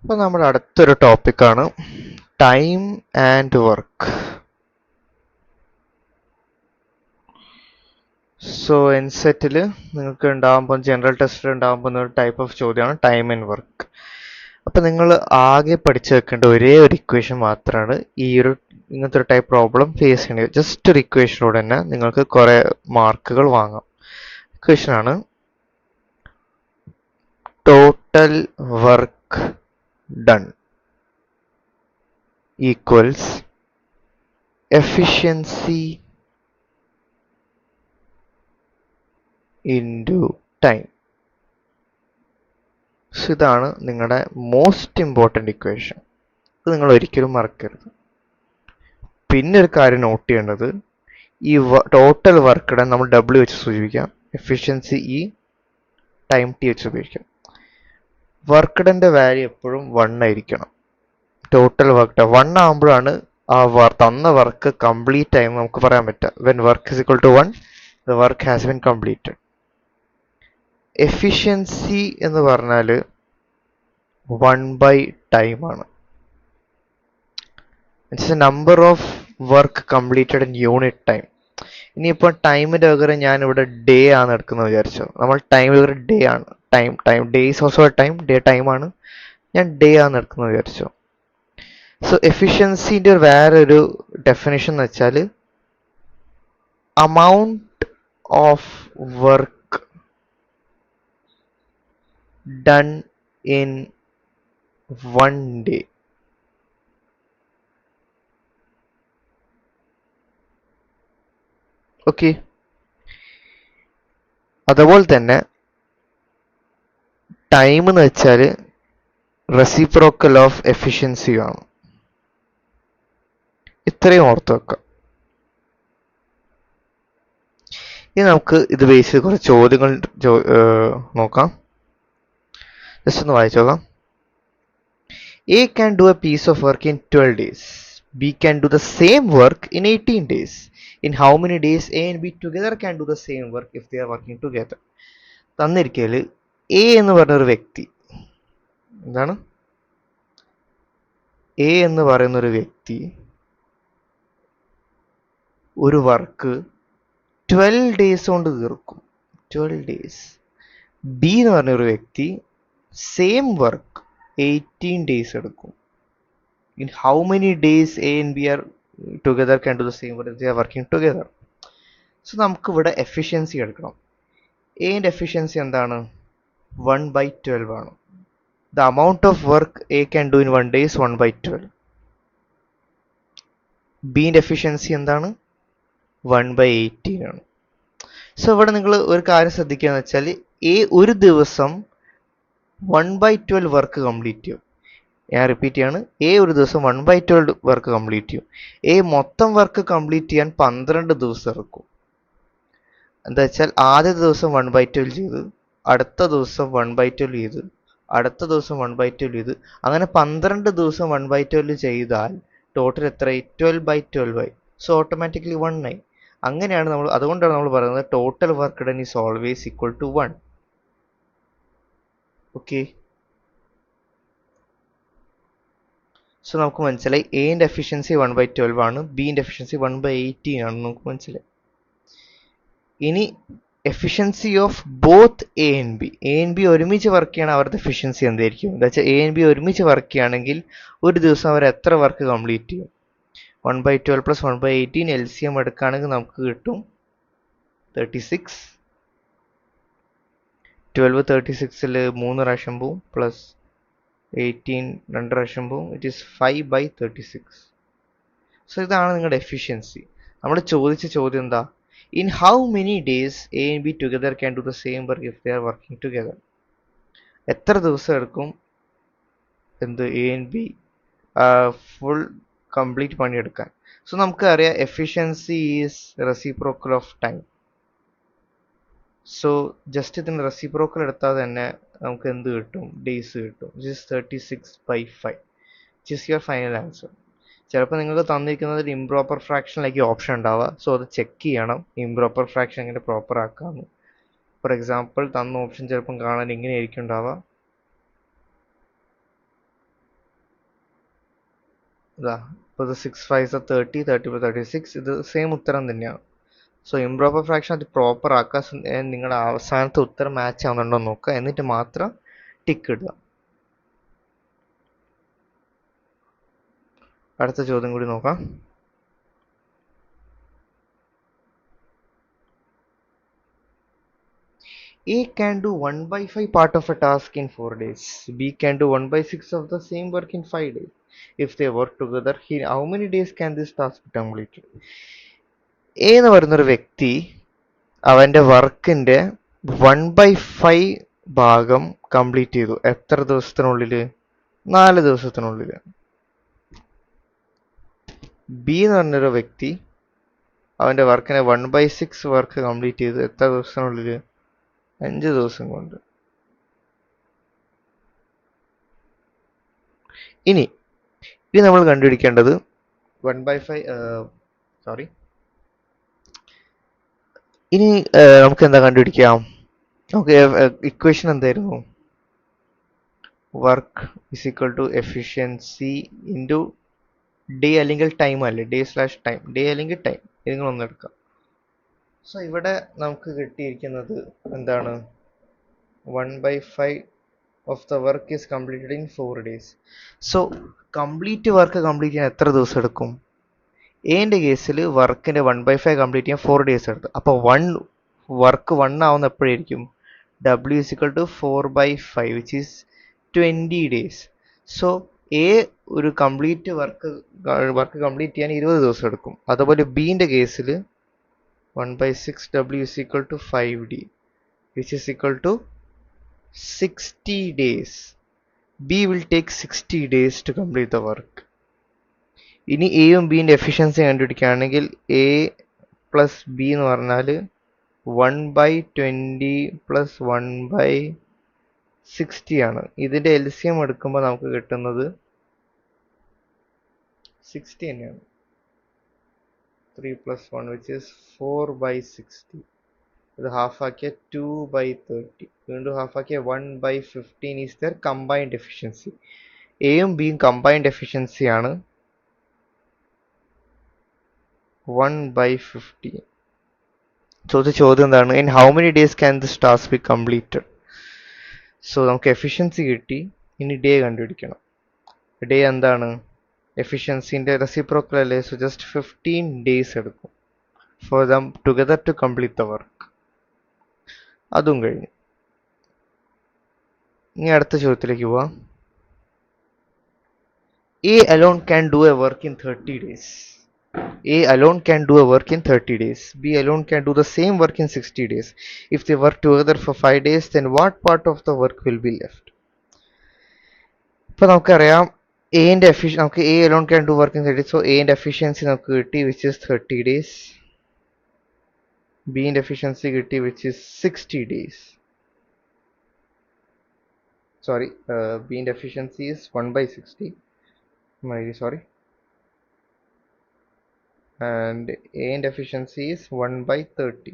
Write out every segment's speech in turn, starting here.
അപ്പോൾ നമ്മുടെ അടുത്തൊരു ടോപ്പിക്കാണ് ടൈം ആൻഡ് വർക്ക്. സോ എൻസെറ്റിൽ നിങ്ങൾക്ക് ഉണ്ടാകുമ്പോൾ ജനറൽ ടെസ്റ്റിൽ ഉണ്ടാകുമ്പോൾ ഒരു ടൈപ്പ് ഓഫ് ചോദ്യമാണ് ടൈം ആൻഡ് വർക്ക്. അപ്പോൾ നിങ്ങൾ ആകെ പഠിച്ചു വെക്കേണ്ട ഒരേ ഒരു ഇക്വേഷൻ മാത്രമാണ് ഇങ്ങനത്തെ ഒരു ടൈപ്പ് പ്രോബ്ലം ഫേസ് ചെയ്യേണ്ടത്. ജസ്റ്റ് ഒരു ഇക്വേഷനോട് തന്നെ നിങ്ങൾക്ക് കുറേ മാർക്കുകൾ വാങ്ങാം. ഇക്വേഷനാണ് total work done equals efficiency into time. ഇതാണ് നിങ്ങളുടെ മോസ്റ്റ് ഇമ്പോർട്ടൻ്റ് ഇക്വേഷൻ. ഇത് നിങ്ങൾ ഒരിക്കലും മറക്കരുത്. പിന്നെ ഒരു കാര്യം നോട്ട് ചെയ്യേണ്ടത്, ഈ ടോട്ടൽ വർക്ക് ഡൺ നമ്മൾ W വെച്ച് സൂചിപ്പിക്കാം, എഫിഷ്യൻസി ഈ ടൈം T വെച്ച് ഉപയോഗിക്കാം. വർക്ക് ഡൻ്റെ വാല്യൂ എപ്പോഴും 1 ആയിരിക്കണം. ടോട്ടൽ വർക്ക് ഡൺ 1 ആകുമ്പോഴാണ് ആ തന്ന വർക്ക് കംപ്ലീറ്റ് ആയി നമുക്ക് പറയാൻ പറ്റുക. When work is equal to 1 the work has been completed. Efficiency എന്ന് പറഞ്ഞാൽ 1/time ആണ്. It's a number of work completed in unit time. ഇനിയിപ്പോൾ ടൈമിൻ്റെ പകരം ഞാനിവിടെ ഡേ ആണ് എടുക്കുന്നത് വിചാരിച്ചോ. നമ്മൾ ടൈം പകരം ഡേ ആണ്. Day is also A time, day ടൈമാണ്. ഞാൻ ഡേ ആണ് എടുക്കുന്നത് വിചാരിച്ചോ. സോ എഫിഷ്യൻസിൻ്റെ വേറൊരു ഡെഫിനേഷൻ എന്ന് വെച്ചാൽ amount of work done in one day. Okay, അതുപോലെ തന്നെ ടൈം എന്ന് വെച്ചാൽ റെസിപ്രോക്കൽ ഓഫ് എഫിഷ്യൻസി ആണ്. ഇത്രയും ഓർത്ത് വെക്കാം. ഇനി നമുക്ക് ഇത് ബേസ് ചെയ്ത് കുറച്ച് ചോദ്യങ്ങൾ നോക്കാം. ജസ്റ്റ് ഒന്ന് വായിച്ചു നോക്കാം. A can do a piece of work in 12 days. B can do the same work in 18 days. In how many days A and B together can do the same work if they are working together? തന്നിരിക്കൽ A എന്ന് പറഞ്ഞൊരു വ്യക്തി, എന്താണ് A എന്ന് പറയുന്നൊരു വ്യക്തി ഒരു work 12 days കൊണ്ട് തീർക്കും. 12 ഡേയ്സ്. ബി എന്ന് പറഞ്ഞൊരു വ്യക്തി സെയിം വർക്ക് 18 ഡേയ്സ് എടുക്കും. In how many days A and B are together can do the same work if they are working together? So നമുക്ക് ഇവിടെ എഫിഷ്യൻസി എടുക്കണം. എന്റെ എഫിഷ്യൻസി എന്താണ്? 1/12 ആണ്. The amount of work A can do in 1 day is 1/12. ബിന്റെ efficiency എന്താണ്? 1/18 ആണ്. So ഇവിടെ നിങ്ങൾ ഒരു കാര്യം ശ്രദ്ധിക്കുക എന്ന് വെച്ചാൽ എ ഒരു ദിവസം 1/12 വർക്ക് കംപ്ലീറ്റ് ചെയ്യും. ഞാൻ റിപ്പീറ്റ് ചെയ്യാണ്, എ ഒരു ദിവസം 1/12 വർക്ക് കംപ്ലീറ്റ് ചെയ്യും. എ മൊത്തം വർക്ക് കംപ്ലീറ്റ് ചെയ്യാൻ 12 ദിവസം എടുക്കും. എന്താ വെച്ചാൽ ആദ്യത്തെ ദിവസം 1/12 ചെയ്ത്, അടുത്ത ദിവസം 1/12 ചെയ്ത്, അടുത്ത ദിവസം 1/12 ചെയ്ത്, അങ്ങനെ 12 ദിവസം 1/12 ചെയ്താൽ ടോട്ടൽ എത്രയായി? 12/12 ആയി. സോ ഓട്ടോമാറ്റിക്കലി 1 ആയി. അങ്ങനെയാണ് നമ്മൾ, അതുകൊണ്ടാണ് നമ്മൾ പറയുന്നത് total work done is always equal to 1. Okay, so നമുക്ക് മനസ്സിലായി എന്റെ എഫിഷ്യൻസി 1/12 ആണ്, ബിന്റെ എഫിഷ്യൻസി 1/18 ആണ്. നമുക്ക് മനസ്സിലായി. ഇനി efficiency of both A and B ഒരുമിച്ച് വർക്ക് ചെയ്യണം, അവരുടെ എഫിഷ്യൻസി എന്തായിരിക്കും? എന്താ വെച്ചാൽ എ ആൻഡ് ബി ഒരുമിച്ച് വർക്ക് ചെയ്യുകയാണെങ്കിൽ ഒരു ദിവസം അവർ എത്ര വർക്ക് കംപ്ലീറ്റ് ചെയ്യും? 1/12 പ്ലസ് 1/18 LCM എടുക്കുകയാണെങ്കിൽ നമുക്ക് കിട്ടും 36. 12 36ൽ 3 പ്രാവശ്യം പോവും, പ്ലസ് 18 2 പ്രാവശ്യം പോവും. It is 5/36. സോ ഇതാണ് നിങ്ങളുടെ എഫിഷ്യൻസി. നമ്മൾ ചോദിച്ച ചോദ്യം എന്താ? In how many days A and B together can do the same work if they are working together? എത്ര ദിവസം എടുക്കും എന്ത് A and B full complete പണിയെടുക്കാൻ? സോ നമുക്കറിയാം efficiency is reciprocal of time. So just ഇതിന് reciprocal എടുത്താൽ തന്നെ നമുക്ക് എന്ത് കിട്ടും? ഡേയ്സ് കിട്ടും. Which is 36/5. Which is your final answer. ചിലപ്പോൾ നിങ്ങൾക്ക് തന്നിരിക്കുന്നത് ഇംപ്രോപ്പർ ഫ്രാക്ഷനിലേക്ക് ഓപ്ഷൻ ഉണ്ടാവുക. സോ അത് ചെക്ക് ചെയ്യണം, ഇംപ്രോപ്പർ ഫ്രാക്ഷൻ എങ്ങനെ പ്രോപ്പർ ആക്കാമെന്ന്. ഫോർ എക്സാമ്പിൾ തന്ന ഓപ്ഷൻ ചിലപ്പം കാണാൻ ഇങ്ങനെയായിരിക്കും ഉണ്ടാവുക. ഇതാ ഇപ്പോൾ 6 5 30, 30 36, ഇത് സെയിം ഉത്തരം തന്നെയാണ്. സോ ഇംപ്രോപ്പർ ഫ്രാക്ഷൻ അത് പ്രോപ്പർ ആക്കുക. നിങ്ങളുടെ അവസാനത്തെ ഉത്തരം മാച്ച് ആവുന്നുണ്ടോ നോക്കുക, എന്നിട്ട് മാത്രം ടിക്ക് ഇടുക. അടുത്ത ചോദ്യം കൂടി നോക്കാം. A can do 1/5 part of a task in 4 days. B can do 1/6 of the same work in 5 days. If they work together, how many days can this task be completed? A എന്ന് പറയുന്നൊരു വ്യക്തി അവൻ്റെ വർക്കിൻ്റെ 1/5 ഭാഗം complete ചെയ്തു. എത്ര ദിവസത്തിനുള്ളിൽ? 4 ദിവസത്തിനുള്ളിൽ. ബി എന്ന് പറഞ്ഞൊരു വ്യക്തി അവൻ്റെ വർക്കിനെ 1/6 വർക്ക് കംപ്ലീറ്റ് ചെയ്തു. എത്ര ദിവസത്തിനുള്ളിൽ? 5 ദിവസം കൊണ്ട്. ഇനി നമ്മൾ കണ്ടുപിടിക്കേണ്ടത് 1/5 സോറി ഇനി നമുക്ക് എന്താ കണ്ടുപിടിക്കാം? നമുക്ക് ഇക്വേഷൻ എന്തായിരുന്നു? Work is equal to efficiency into day അല്ലെങ്കിൽ ടൈം അല്ലേ? ഡേ/ടൈം, ഡേ അല്ലെങ്കിൽ ടൈം, ഏതെങ്കിലും ഒന്ന് എടുക്കാം. സോ ഇവിടെ നമുക്ക് കിട്ടിയിരിക്കുന്നത് എന്താണ്? 1/5 of the work is completed in 4 days. So complete work complete ചെയ്യാൻ എത്ര ദിവസം എടുക്കും? എൻ്റെ കേസിൽ വർക്കിൻ്റെ 1/5 കംപ്ലീറ്റ് ചെയ്യാൻ 4 days എടുത്തു. അപ്പോൾ വർക്ക് 1 ആവുന്ന എപ്പോഴായിരിക്കും? W is equal to 4/5 which is 20 days. So A ഒരു കംപ്ലീറ്റ് വർക്ക് കംപ്ലീറ്റ് ചെയ്യാൻ 20 ദിവസം എടുക്കും. അതുപോലെ ബിൻ്റെ കേസിൽ 1/6 W is equal to 5D which is equal to 60 days. B will take 60 days to complete the work. ഇനി എയും ബിൻ്റെ efficiency കണ്ടുപിടിക്കുകയാണെങ്കിൽ A plus B എന്ന് പറഞ്ഞാൽ 1/20 പ്ലസ് 1/60 ആണ്. ഇതിൻ്റെ LCM എടുക്കുമ്പോൾ നമുക്ക് കിട്ടുന്നത് 60 തന്നെയാണ്. 3 plus 1 which is 4/60. ഇത് ഹാഫ് ആക്കിയ 2/30. വീണ്ടും ഹാഫ് ആക്കിയ 1/15 ഈസ് ദർ കമ്പൈൻഡ് എഫിഷ്യൻസി. എയും ബിയും കമ്പൈൻഡ് എഫിഷ്യൻസി ആണ് 1/15. ചോദ്യം എന്താണ്? In how many days can this task be completed? So നമുക്ക് എഫിഷ്യൻസി കിട്ടി, ഇനി ഡേ കണ്ടുപിടിക്കണം. ഡേ എന്താണ്? എഫിഷ്യൻസിൻ്റെ റെസിപ്രോക്കൽ അല്ലേ? സോ ജസ്റ്റ് 15 days എടുക്കും for them together to complete the work. അതും കഴിഞ്ഞു. ഇനി അടുത്ത ചോദ്യത്തിലേക്ക് പോവാം. A alone can do a work in 30 days. A alone can do a work in 30 days. B alone can do the same work in 60 days. If they work together for 5 days, then what part of the work will be left? ഇപ്പോൾ നമുക്കറിയാം എന്റെ നമുക്ക് A alone can do work in 30 days. So എന്റെ efficiency നമുക്ക് കിട്ടി which is 30 days. ബിന്റെ efficiency കിട്ടി which is 60 days. Sorry, ബിന്റെ efficiency is 1/60. I'm really sorry. And and efficiency is 1/30.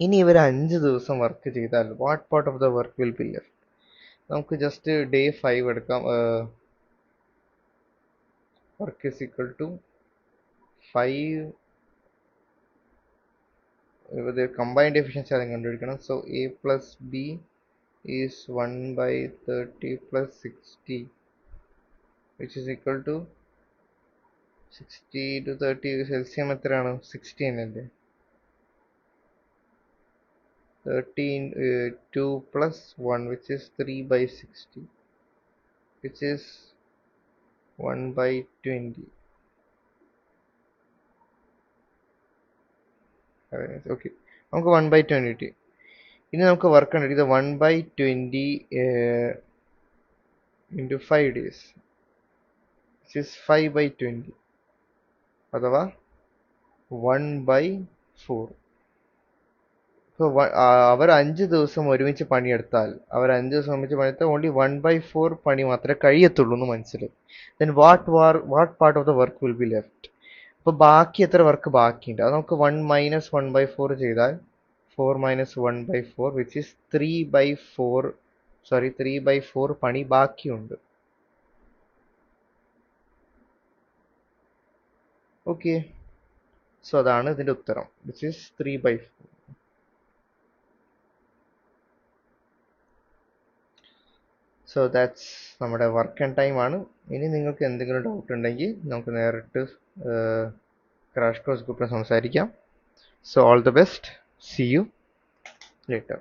ഇനി ഇവർ 5 ദിവസം വർക്ക് ചെയ്താൽ what part of the work will be left? നമുക്ക് ജസ്റ്റ് ഡേ 5 എടുക്കാം. Work is equal to 5. ഇത് കമ്പൈൻഡ് എഫിഷ്യൻസി ആദ്യം കണ്ടുപിടിക്കണം. So A plus B is 1/30 plus 60 which is equal to 60 to 30. LCM എത്രയാണ്? 60 തന്നെയല്ലേ? 2 plus 1 which is 3/60 which is 1/20. Okay, നമുക്ക് 1/20 കിട്ടി. ഇനി നമുക്ക് വർക്ക് കണ്ടിട്ട് 1/20 into 5 days which is 5/20 അഥവാ 1/4. അവർ 5 ദിവസം ഒരുമിച്ച് പണിയെടുത്താൽ ഓൺലി 1/4 പണി മാത്രമേ കഴിയത്തുള്ളൂ എന്ന് മനസ്സിലായി. Then what part of the work will be left? അപ്പോൾ ബാക്കി എത്ര വർക്ക് ബാക്കിയുണ്ട്? അത് നമുക്ക് 1 - 1/4 ചെയ്താൽ 4 - 1/4 which is 3/4 പണി ബാക്കിയുണ്ട്. ഓക്കെ, സോ അതാണ് ഇതിൻ്റെ ഉത്തരം, വിച്ച് ഈസ് 3/4. സോ ദാറ്റ്സ് നമ്മുടെ വർക്ക് ആൻഡ് ടൈം ആണ്. ഇനി നിങ്ങൾക്ക് എന്തെങ്കിലും ഡൗട്ട് ഉണ്ടെങ്കിൽ നമുക്ക് നേരിട്ട് ക്രാഷ് കോഴ്സ് ഗ്രൂപ്പിൽ സംസാരിക്കാം. So all the best, C you later.